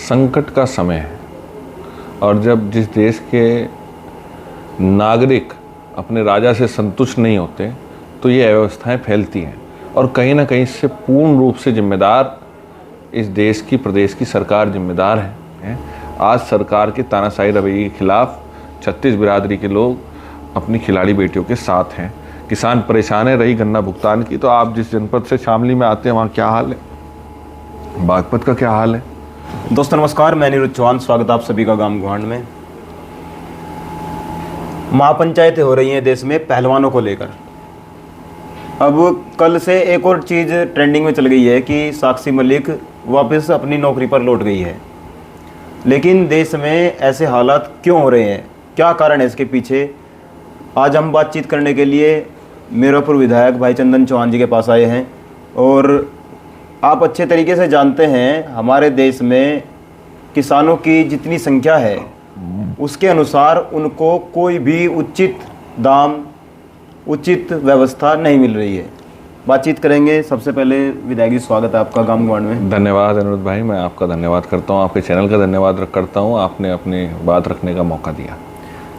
संकट का समय है और जब जिस देश के नागरिक अपने राजा से संतुष्ट नहीं होते तो ये अव्यवस्थाएं फैलती हैं और कहीं ना कहीं इससे पूर्ण रूप से जिम्मेदार इस देश की प्रदेश की सरकार जिम्मेदार है। आज सरकार के तानाशाही रवैये के खिलाफ 36 बिरादरी के लोग अपनी खिलाड़ी बेटियों के साथ हैं। किसान परेशान है, रही गन्ना भुगतान की। तो आप जिस जनपद से शामली में आते हैं वहाँ क्या हाल है, बागपत का क्या हाल है? दोस्तों नमस्कार, मैं नीरज चौहान, स्वागत आप सभी का गांव गुहांड में। महापंचायतें हो रही हैं देश में पहलवानों को लेकर। अब कल से एक और चीज़ ट्रेंडिंग में चल गई है कि साक्षी मलिक वापस अपनी नौकरी पर लौट गई है। लेकिन देश में ऐसे हालात क्यों हो रहे हैं, क्या कारण है इसके पीछे, आज हम बातचीत करने के लिए मीरापुर विधायक भाई चंदन चौहान जी के पास आए हैं। और आप अच्छे तरीके से जानते हैं हमारे देश में किसानों की जितनी संख्या है उसके अनुसार उनको कोई भी उचित दाम, उचित व्यवस्था नहीं मिल रही है। बातचीत करेंगे। सबसे पहले विधायक जी, स्वागत है आपका गांव गुहांड में। धन्यवाद अनुरुद्ध भाई, मैं आपका धन्यवाद करता हूँ, आपके चैनल का धन्यवाद करता हूँ, आपने अपनी बात रखने का मौका दिया।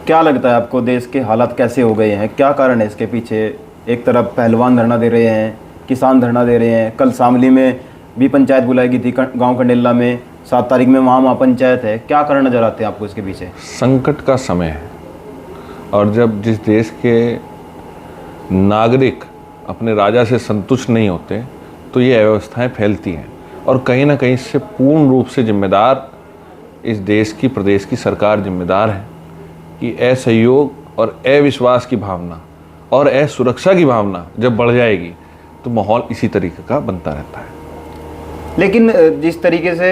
क्या लगता है आपको, देश के हालात कैसे हो गए हैं, क्या कारण है इसके पीछे? एक तरफ पहलवान धरना दे रहे हैं, किसान धरना दे रहे हैं, कल शामली में भी पंचायत बुलाई गई थी, गांव कंडेला में 7 तारीख में वहाँ महापंचायत है। क्या कारण नजर आते हैं आपको इसके पीछे? संकट का समय है और जब जिस देश के नागरिक अपने राजा से संतुष्ट नहीं होते तो ये अव्यवस्थाएं फैलती हैं और कहीं ना कहीं इससे पूर्ण रूप से जिम्मेदार इस देश की प्रदेश की सरकार जिम्मेदार है कि असहयोग और अविश्वास की भावना और असुरक्षा की भावना जब बढ़ जाएगी तो माहौल इसी तरीके का बनता रहता है। लेकिन जिस तरीके से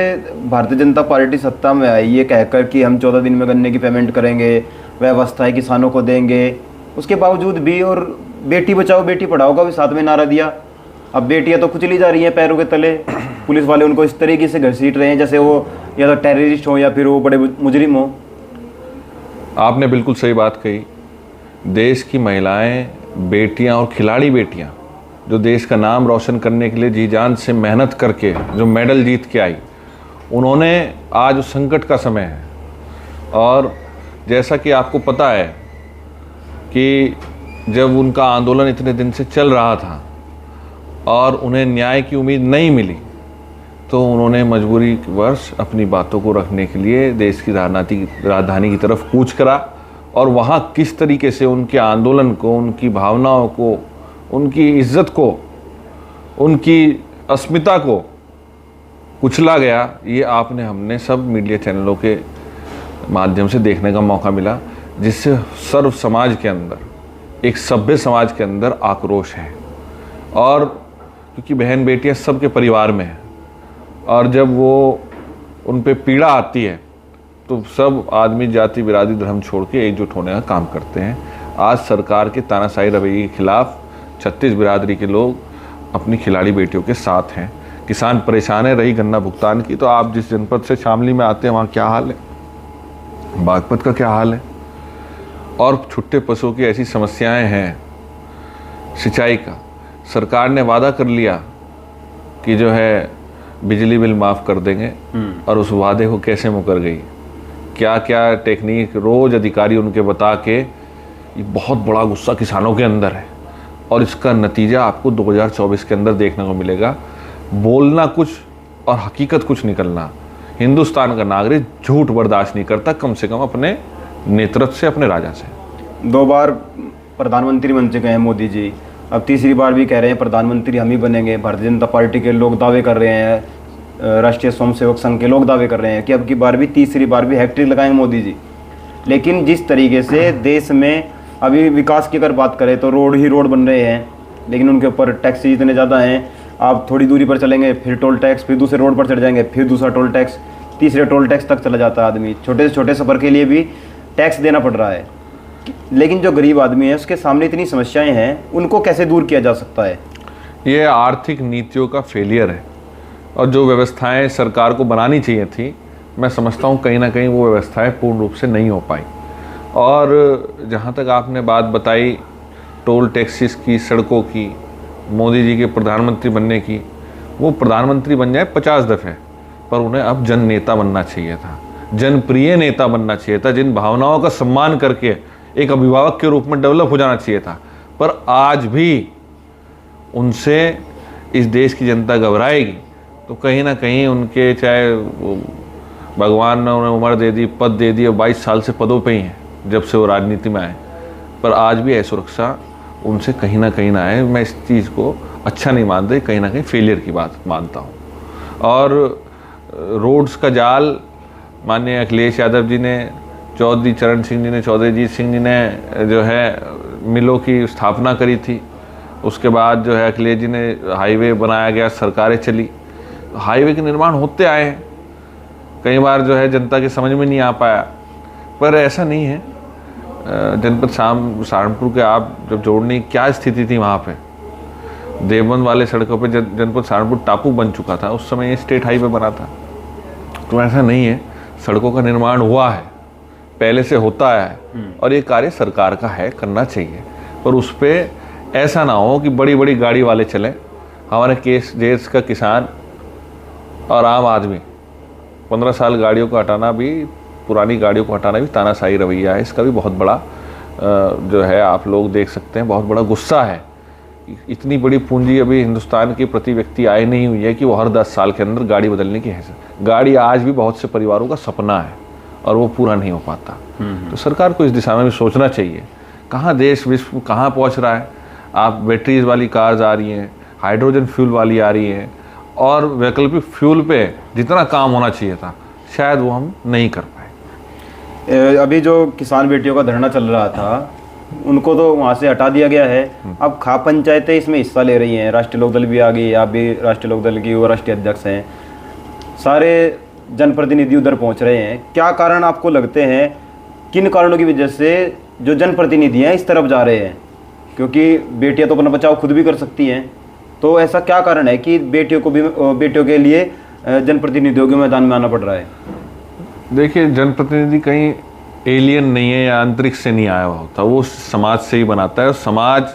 भारतीय जनता पार्टी सत्ता में आई, ये कहकर कि हम 14 दिन में गन्ने की पेमेंट करेंगे, व्यवस्थाएं किसानों को देंगे, उसके बावजूद भी, और बेटी बचाओ बेटी पढ़ाओ का भी साथ में नारा दिया। अब बेटियां तो कुचली जा रही हैं पैरों के तले। पुलिस वाले उनको इस तरीके से घसीट रहे हैं जैसे वो या तो टेररिस्ट हो या फिर वो बड़े मुजरिम हो। आपने बिल्कुल सही बात कही। देश की महिलाएं, बेटियां और खिलाड़ी बेटियां जो देश का नाम रोशन करने के लिए जी जान से मेहनत करके जो मेडल जीत के आई, उन्होंने आज उस संकट का समय है। और जैसा कि आपको पता है कि जब उनका आंदोलन इतने दिन से चल रहा था और उन्हें न्याय की उम्मीद नहीं मिली तो उन्होंने मजबूरी वर्ष अपनी बातों को रखने के लिए देश की राजधानी की तरफ कूच करा और वहाँ किस तरीके से उनके आंदोलन को, उनकी भावनाओं को, उनकी इज्जत को, उनकी अस्मिता को कुचला गया, ये हमने सब मीडिया चैनलों के माध्यम से देखने का मौका मिला, जिससे सर्व समाज के अंदर, एक सभ्य समाज के अंदर आक्रोश है। और क्योंकि बहन बेटियां सबके परिवार में हैं और जब वो उन पे पीड़ा आती है तो सब आदमी जाति बिरादरी धर्म छोड़ के एकजुट होने का काम करते हैं। आज सरकार के तानाशाही रवैये के खिलाफ 36 बिरादरी के लोग अपनी खिलाड़ी बेटियों के साथ हैं। किसान परेशान है, रही गन्ना भुगतान की। तो आप जिस जनपद से शामली में आते हैं वहाँ क्या हाल है, बागपत का क्या हाल है? और छुट्टे पशुओं की ऐसी समस्याएं हैं। सिंचाई का सरकार ने वादा कर लिया कि जो है बिजली बिल माफ़ कर देंगे और उस वादे को कैसे मुकर गई, क्या क्या टेक्निक रोज़ अधिकारी उनके बता के, ये बहुत बड़ा गुस्सा किसानों के अंदर है। और इसका नतीजा आपको 2024 के अंदर देखने को मिलेगा। बोलना कुछ और हकीकत कुछ निकलना। हिंदुस्तान का नागरिक झूठ बर्दाश्त नहीं करता, कम से कम अपने नेतृत्व से, अपने राजा से। 2 बार प्रधानमंत्री बन चुके हैं मोदी जी, अब तीसरी बार भी कह रहे हैं प्रधानमंत्री हम ही बनेंगे। भारतीय जनता पार्टी के लोग दावे कर रहे हैं, राष्ट्रीय स्वयंसेवक संघ के लोग दावे कर रहे हैं कि अब की बार भी, तीसरी बार भी हैट्रिक लगाएंगे मोदी जी। लेकिन जिस तरीके से देश में अभी विकास की अगर बात करें तो रोड ही रोड बन रहे हैं, लेकिन उनके ऊपर टैक्स इतने ज़्यादा हैं। आप थोड़ी दूरी पर चलेंगे फिर टोल टैक्स, फिर दूसरे रोड पर चढ़ जाएंगे फिर दूसरा टोल टैक्स, तीसरे टोल टैक्स तक चला जाता है आदमी। छोटे से छोटे सफ़र के लिए भी टैक्स देना पड़ रहा है। लेकिन जो गरीब आदमी है उसके सामने इतनी समस्याएं हैं, उनको कैसे दूर किया जा सकता है? ये आर्थिक नीतियों का फेलियर है और जो व्यवस्थाएं सरकार को बनानी चाहिए थी, मैं समझता हूँ कहीं ना कहीं वो व्यवस्थाएं पूर्ण रूप से नहीं हो पाई। और जहाँ तक आपने बात बताई टोल टैक्सेस की, सड़कों की, मोदी जी के प्रधानमंत्री बनने की, वो प्रधानमंत्री बन जाए 50 दफ़े पर उन्हें अब जन नेता बनना चाहिए था, जनप्रिय नेता बनना चाहिए था, जिन भावनाओं का सम्मान करके एक अभिभावक के रूप में डेवलप हो जाना चाहिए था। पर आज भी उनसे इस देश की जनता घबराएगी। तो कहीं ना कहीं उनके, चाहे भगवान ने उन्हें उम्र दे दी, पद दे दिए, 22 साल से पदों पे ही हैं जब से वो राजनीति में आए, पर आज भी असुरक्षा उनसे कहीं ना है। मैं इस चीज़ को अच्छा नहीं मानता, कहीं ना कहीं फेलियर की बात मानता हूँ। और रोड्स का जाल माननीय अखिलेश यादव जी ने, चौधरी चरण सिंह जी ने, चौधरी जीत सिंह जी ने जो है मिलों की स्थापना करी थी। उसके बाद जो है अखिलेश जी ने हाईवे बनाया गया, सरकारें चली, हाईवे के निर्माण होते आए हैं। कई बार जो है जनता के समझ में नहीं आ पाया, पर ऐसा नहीं है। जनपद सहारनपुर के आप जब जोड़ने की क्या स्थिति थी वहाँ पे, देवबंद वाले सड़कों पे जनपद सहारनपुर टापू बन चुका था, उस समय ये स्टेट हाईवे बना था। तो ऐसा नहीं है, सड़कों का निर्माण हुआ है, पहले से होता है, और ये कार्य सरकार का है, करना चाहिए। पर उस पर ऐसा ना हो कि बड़ी बड़ी गाड़ी वाले चलें। हमारे देश का किसान और आम आदमी 15 साल गाड़ियों को हटाना भी, पुरानी गाड़ियों को हटाना भी तानाशाही रवैया है। इसका भी बहुत बड़ा जो है आप लोग देख सकते हैं, बहुत बड़ा गुस्सा है। इतनी बड़ी पूंजी अभी हिंदुस्तान के प्रति व्यक्ति आय नहीं हुई है कि वो हर 10 साल के अंदर गाड़ी बदलने की है। गाड़ी आज भी बहुत से परिवारों का सपना है और वो पूरा नहीं हो पाता। तो सरकार को इस दिशा में भी सोचना चाहिए। कहाँ देश विश्व कहाँ पहुँच रहा है। आप बैटरीज वाली कार्स आ रही हैं, हाइड्रोजन फ्यूल वाली आ रही हैं, और वैकल्पिक फ्यूल पे जितना काम होना चाहिए था शायद वो हम नहीं कर पाए। अभी जो किसान बेटियों का धरना चल रहा था, उनको तो वहाँ से हटा दिया गया है। अब खा पंचायतें इसमें हिस्सा ले रही हैं, राष्ट्रीय लोकदल भी आ गई, आप भी राष्ट्रीय लोकदल की वो राष्ट्रीय अध्यक्ष हैं, सारे जनप्रतिनिधि उधर पहुँच रहे हैं। क्या कारण आपको लगते हैं, किन कारणों की वजह से जो जनप्रतिनिधि हैं इस तरफ जा रहे हैं? क्योंकि बेटियां तो अपना बचाव खुद भी कर सकती हैं, तो ऐसा क्या कारण है कि बेटियों के लिए जनप्रतिनिधियों के मैदान में आना पड़ रहा है? देखिए, जनप्रतिनिधि कहीं एलियन नहीं है या अंतरिक्ष से नहीं आया होता, वो समाज से ही बनाता है। और समाज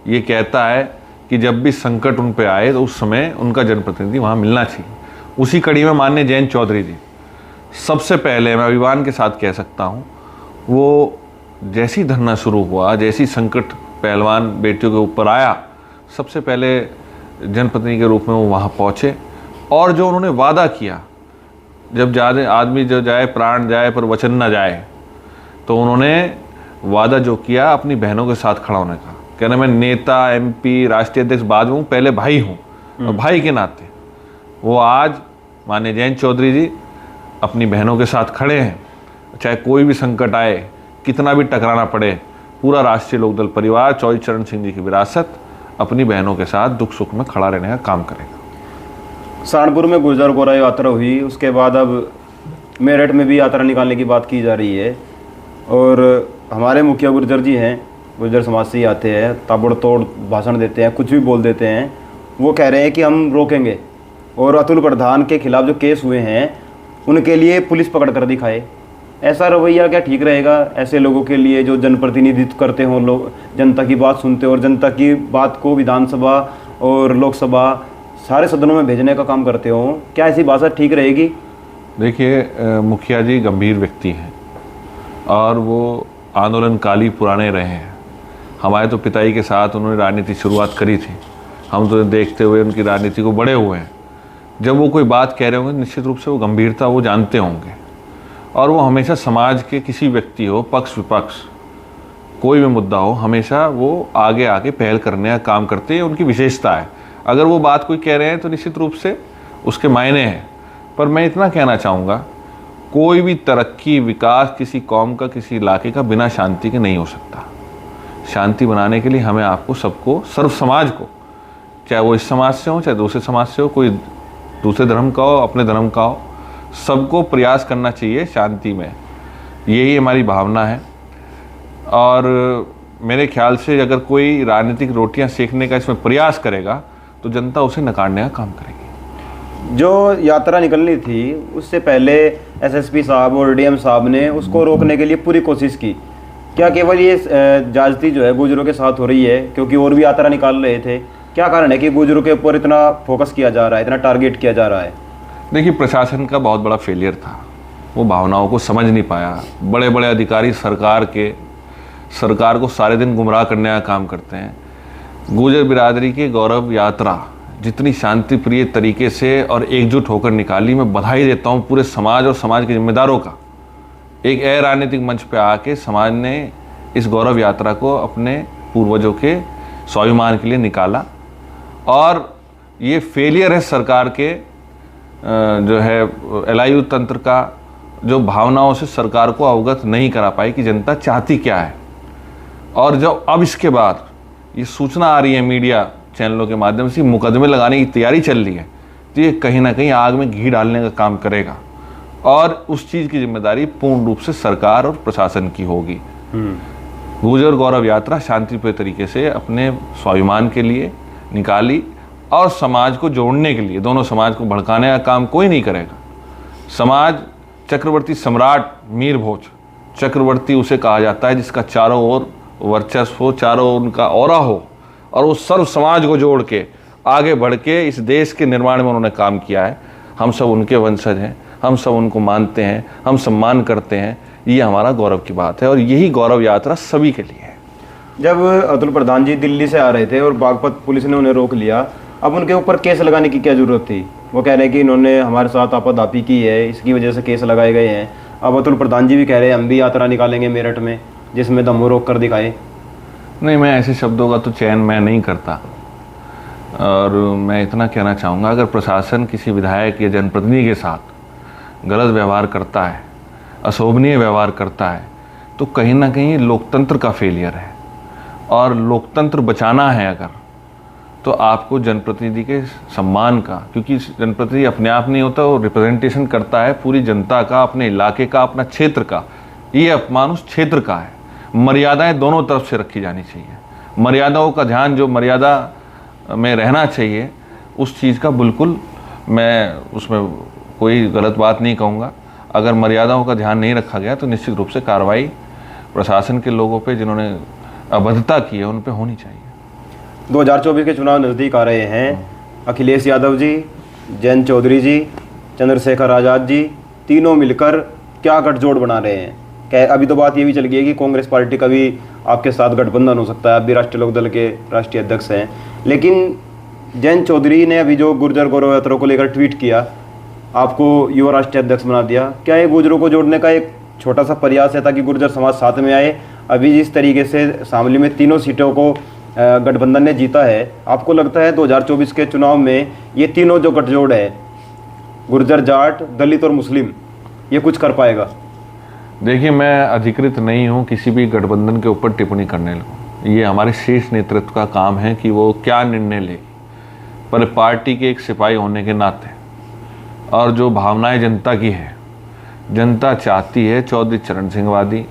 ये कहता है कि जब भी संकट उन पे आए तो उस समय उनका जनप्रतिनिधि वहाँ मिलना चाहिए। उसी कड़ी में माननीय जयंत चौधरी जी सबसे पहले, मैं अभिमान के साथ कह सकता हूँ, वो जैसी धरना शुरू हुआ, जैसी संकट पहलवान बेटियों के ऊपर आया, सबसे पहले जनप्रतिनिधि के रूप में वो वहाँ पहुँचे। और जो उन्होंने वादा किया, जब ज़्यादा आदमी जो जाए प्राण जाए पर वचन ना जाए, तो उन्होंने वादा जो किया अपनी बहनों के साथ खड़ा होने का, कहना मैं नेता, MP, राष्ट्रीय अध्यक्ष बाद में हूँ, पहले भाई हूँ, और भाई के नाते वो आज माननीय जयंत चौधरी जी अपनी बहनों के साथ खड़े हैं। चाहे कोई भी संकट आए, कितना भी टकराना पड़े, पूरा राष्ट्रीय लोकदल परिवार चौधरी चरण सिंह जी की विरासत अपनी बहनों के साथ दुख सुख में खड़ा रहने का काम करेगा। सहारनपुर में गुर्जर गौरव यात्रा हुई, उसके बाद अब मेरठ में भी यात्रा निकालने की बात की जा रही है, और हमारे मुखिया गुर्जर जी हैं, गुर्जर समाज से ही आते हैं, ताबड़तोड़ भाषण देते हैं, कुछ भी बोल देते हैं। वो कह रहे हैं कि हम रोकेंगे, और अतुल प्रधान के खिलाफ जो केस हुए हैं उनके लिए पुलिस पकड़ कर दिखाए। ऐसा रवैया क्या ठीक रहेगा ऐसे लोगों के लिए जो जनप्रतिनिधित्व करते हों, लोग जनता की बात सुनते हो और जनता की बात को विधानसभा और लोकसभा सारे सदनों में भेजने का काम करते हो? क्या ऐसी भाषा ठीक रहेगी? देखिए, मुखिया जी गंभीर व्यक्ति हैं और वो आंदोलनकाली पुराने रहे हैं। हमारे तो पिताजी के साथ उन्होंने राजनीति शुरुआत करी थी, हम तो देखते हुए उनकी राजनीति को बड़े हुए हैं। जब वो कोई बात कह रहे होंगे, निश्चित रूप से वो गंभीरता वो जानते होंगे, और वो हमेशा समाज के किसी व्यक्ति हो, पक्ष विपक्ष, कोई भी मुद्दा हो, हमेशा वो आगे आके पहल करने का काम करते हैं, उनकी विशेषता है। अगर वो बात कोई कह रहे हैं तो निश्चित रूप से उसके मायने हैं। पर मैं इतना कहना चाहूँगा, कोई भी तरक्की, विकास किसी कौम का, किसी इलाके का बिना शांति के नहीं हो सकता। शांति बनाने के लिए हमें, आपको, सबको, सर्व समाज को, चाहे वो इस समाज से हो चाहे दूसरे समाज से हो, कोई दूसरे धर्म का हो, अपने धर्म का हो, सबको प्रयास करना चाहिए शांति में। यही हमारी भावना है। और मेरे ख्याल से अगर कोई राजनीतिक रोटियां सेकने का इसमें प्रयास करेगा तो जनता उसे नकारने का काम करेगी। जो यात्रा निकलनी थी उससे पहले SSP साहब और DM साहब ने उसको रोकने के लिए पूरी कोशिश की। क्या केवल ये ज्यादती जो है गुर्जरों के साथ हो रही है? क्योंकि और भी यात्रा निकाल रहे थे। क्या कारण है कि गुर्जरों के ऊपर इतना फोकस किया जा रहा है, इतना टारगेट किया जा रहा है? देखिए, प्रशासन का बहुत बड़ा फेलियर था, वो भावनाओं को समझ नहीं पाया। बड़े बड़े अधिकारी सरकार को सारे दिन गुमराह करने का काम करते हैं। गुर्जर बिरादरी की गौरव यात्रा जितनी शांति प्रिय तरीके से और एकजुट होकर निकाली, मैं बधाई देता हूँ पूरे समाज और समाज के जिम्मेदारों का। एक राजनीतिक मंच पे आके समाज ने इस गौरव यात्रा को अपने पूर्वजों के स्वाभिमान के लिए निकाला, और ये फेलियर है सरकार के जो है एलआईयू तंत्र का, जो भावनाओं से सरकार को अवगत नहीं करा पाई कि जनता चाहती क्या है। और जब अब इसके बाद ये सूचना आ रही है मीडिया चैनलों के माध्यम से, मुकदमे लगाने की तैयारी चल रही है, तो ये कहीं ना कहीं आग में घी डालने का काम करेगा, और उस चीज़ की जिम्मेदारी पूर्ण रूप से सरकार और प्रशासन की होगी। गुर्जर गौरव यात्रा शांतिप्रिय तरीके से अपने स्वाभिमान के लिए निकाली, और समाज को जोड़ने के लिए, दोनों समाज को भड़काने का काम कोई नहीं करेगा। समाज चक्रवर्ती सम्राट मीर भोज, चक्रवर्ती उसे कहा जाता है जिसका चारों ओर वर्चस्व हो, चारों ओर उनका औरा हो, और वो सर्व समाज को जोड़ के आगे बढ़ के इस देश के निर्माण में उन्होंने काम किया है। हम सब उनके वंशज हैं, हम सब उनको मानते हैं, हम सम्मान करते हैं। ये हमारा गौरव की बात है, और यही गौरव यात्रा सभी के लिए है। जब अतुल प्रधान जी दिल्ली से आ रहे थे और बागपत पुलिस ने उन्हें रोक लिया, अब उनके ऊपर केस लगाने की क्या जरूरत थी? वो कह रहे हैं कि इन्होंने हमारे साथ आपाधापी की है, इसकी वजह से केस लगाए गए हैं। अब अतुल प्रधान जी भी कह रहे हैं हम भी यात्रा निकालेंगे मेरठ में, जिसमें दमोह रोक कर दिखाए। नहीं, मैं ऐसे शब्दों का तो चयन मैं नहीं करता, और मैं इतना कहना चाहूँगा, अगर प्रशासन किसी विधायक या जनप्रतिनिधि के साथ गलत व्यवहार करता है, अशोभनीय व्यवहार करता है, तो कहीं ना कहीं लोकतंत्र का फेलियर है। और लोकतंत्र बचाना है अगर, तो आपको जनप्रतिनिधि के सम्मान का, क्योंकि जनप्रतिनिधि अपने आप नहीं होता, वो रिप्रेजेंटेशन करता है पूरी जनता का, अपने इलाके का, अपना क्षेत्र का। ये अपमान उस क्षेत्र का है। मर्यादाएं दोनों तरफ से रखी जानी चाहिए। मर्यादाओं का ध्यान, जो मर्यादा में रहना चाहिए, उस चीज़ का बिल्कुल मैं उसमें कोई गलत बात नहीं कहूँगा। अगर मर्यादाओं का ध्यान नहीं रखा गया तो निश्चित रूप से कार्रवाई प्रशासन के लोगों पे जिन्होंने अभद्रता की है उन पे होनी चाहिए। 2024 के चुनाव नज़दीक आ रहे हैं। अखिलेश यादव जी, जयंत चौधरी जी, चंद्रशेखर आज़ाद जी, तीनों मिलकर क्या गठजोड़ बना रहे हैं? क्या अभी तो बात ये भी चल गई है कि कांग्रेस पार्टी का भी आपके साथ गठबंधन हो सकता है, आप भी राष्ट्रीय लोकदल के राष्ट्रीय अध्यक्ष हैं। लेकिन जयंत चौधरी ने अभी जो गुर्जर गौरव यात्रा को लेकर ट्वीट किया, आपको युवा राष्ट्रीय अध्यक्ष बना दिया। क्या ये गुर्जरों को जोड़ने का एक छोटा सा प्रयास है ताकि गुर्जर समाज साथ में आए? अभी जिस तरीके से शामली में तीनों सीटों को गठबंधन ने जीता है, आपको लगता है 2024 के चुनाव में ये तीनों जो गठजोड़ है, गुर्जर, जाट, दलित और मुस्लिम, ये कुछ कर पाएगा? देखिए, मैं अधिकृत नहीं हूँ किसी भी गठबंधन के ऊपर टिप्पणी करने लगूँ। ये हमारे शीर्ष नेतृत्व का काम है कि वो क्या निर्णय ले, पर पार्टी के एक सिपाही होने के नाते, और जो भावनाएं जनता की है, जनता चाहती है चौधरी चरण सिंह वादी,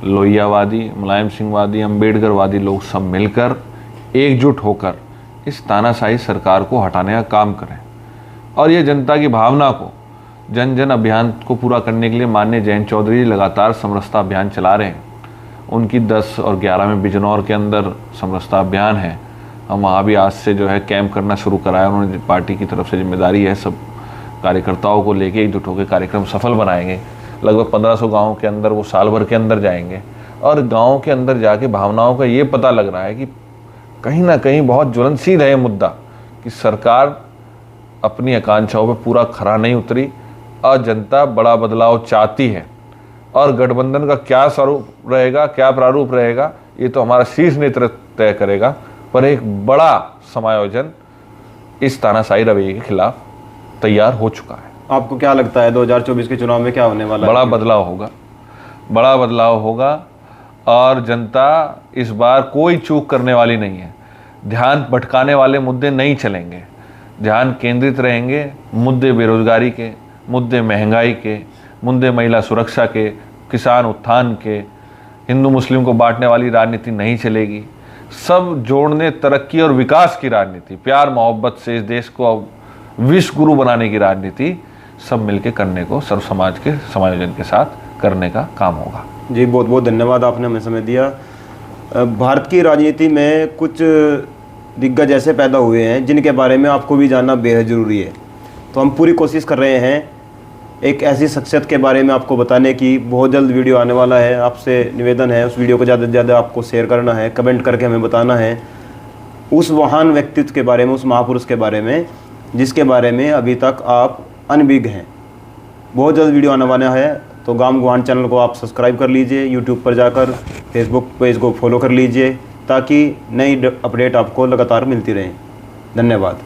लोहियावादी, मुलायम सिंह वादी, अम्बेडकरवादी लोग सब मिलकर एकजुट होकर इस तानाशाही सरकार को हटाने का काम करें। और ये जनता की भावना को, जन जन अभियान को पूरा करने के लिए माननीय जयंत चौधरी लगातार समरसता अभियान चला रहे हैं। उनकी 10 और 11 में बिजनौर के अंदर समरसता अभियान है। हम वहाँ भी आज से जो है कैंप करना शुरू कराया। उन्होंने पार्टी की तरफ से जिम्मेदारी है, सब कार्यकर्ताओं को लेके एकजुट होकर कार्यक्रम सफल बनाएंगे। लगभग 1500 गाँव के अंदर वो साल भर के अंदर जाएंगे, और गाँव के अंदर जाके भावनाओं का ये पता लग रहा है कि कहीं ना कहीं बहुत ज्वलनशील है ये मुद्दा कि सरकार अपनी आकांक्षाओं पर पूरा खरा नहीं उतरी, और जनता बड़ा बदलाव चाहती है। और गठबंधन का क्या स्वरूप रहेगा, क्या प्रारूप रहेगा, ये तो हमारा शीर्ष नेतृत्व तय करेगा। पर एक बड़ा समायोजन इस तानाशाही रवैये के खिलाफ तैयार हो चुका है। आपको क्या लगता है 2024 के चुनाव में क्या होने वाला है? बड़ा बदलाव होगा, बड़ा बदलाव होगा, और जनता इस बार कोई चूक करने वाली नहीं है। ध्यान भटकाने वाले मुद्दे नहीं चलेंगे, ध्यान केंद्रित रहेंगे मुद्दे बेरोजगारी के, मुद्दे महंगाई के, मुद्दे महिला सुरक्षा के, किसान उत्थान के। हिंदू मुस्लिम को बांटने वाली राजनीति नहीं चलेगी। सब जोड़ने, तरक्की और विकास की राजनीति, प्यार मोहब्बत से इस देश को विश्व गुरु बनाने की राजनीति सब मिलके करने को, सर्व समाज के समायोजन के साथ करने का काम होगा। जी, बहुत बहुत धन्यवाद, आपने हमें समय दिया। भारत की राजनीति में कुछ दिग्गज ऐसे पैदा हुए हैं जिनके बारे में आपको भी जानना बेहद ज़रूरी है। तो हम पूरी कोशिश कर रहे हैं एक ऐसी शख्सियत के बारे में आपको बताने की। बहुत जल्द वीडियो आने वाला है। आपसे निवेदन है उस वीडियो को ज़्यादा से ज़्यादा आपको शेयर करना है, कमेंट करके हमें बताना है उस महान व्यक्तित्व के बारे में, उस महापुरुष के बारे में जिसके बारे में अभी तक आप अनभिज्ञ हैं। बहुत जल्द वीडियो आने वाला है। तो गाम गुहान चैनल को आप सब्सक्राइब कर लीजिए, यूट्यूब पर जाकर फेसबुक पेज को फॉलो कर लीजिए ताकि नई अपडेट आपको लगातार मिलती रहे। धन्यवाद।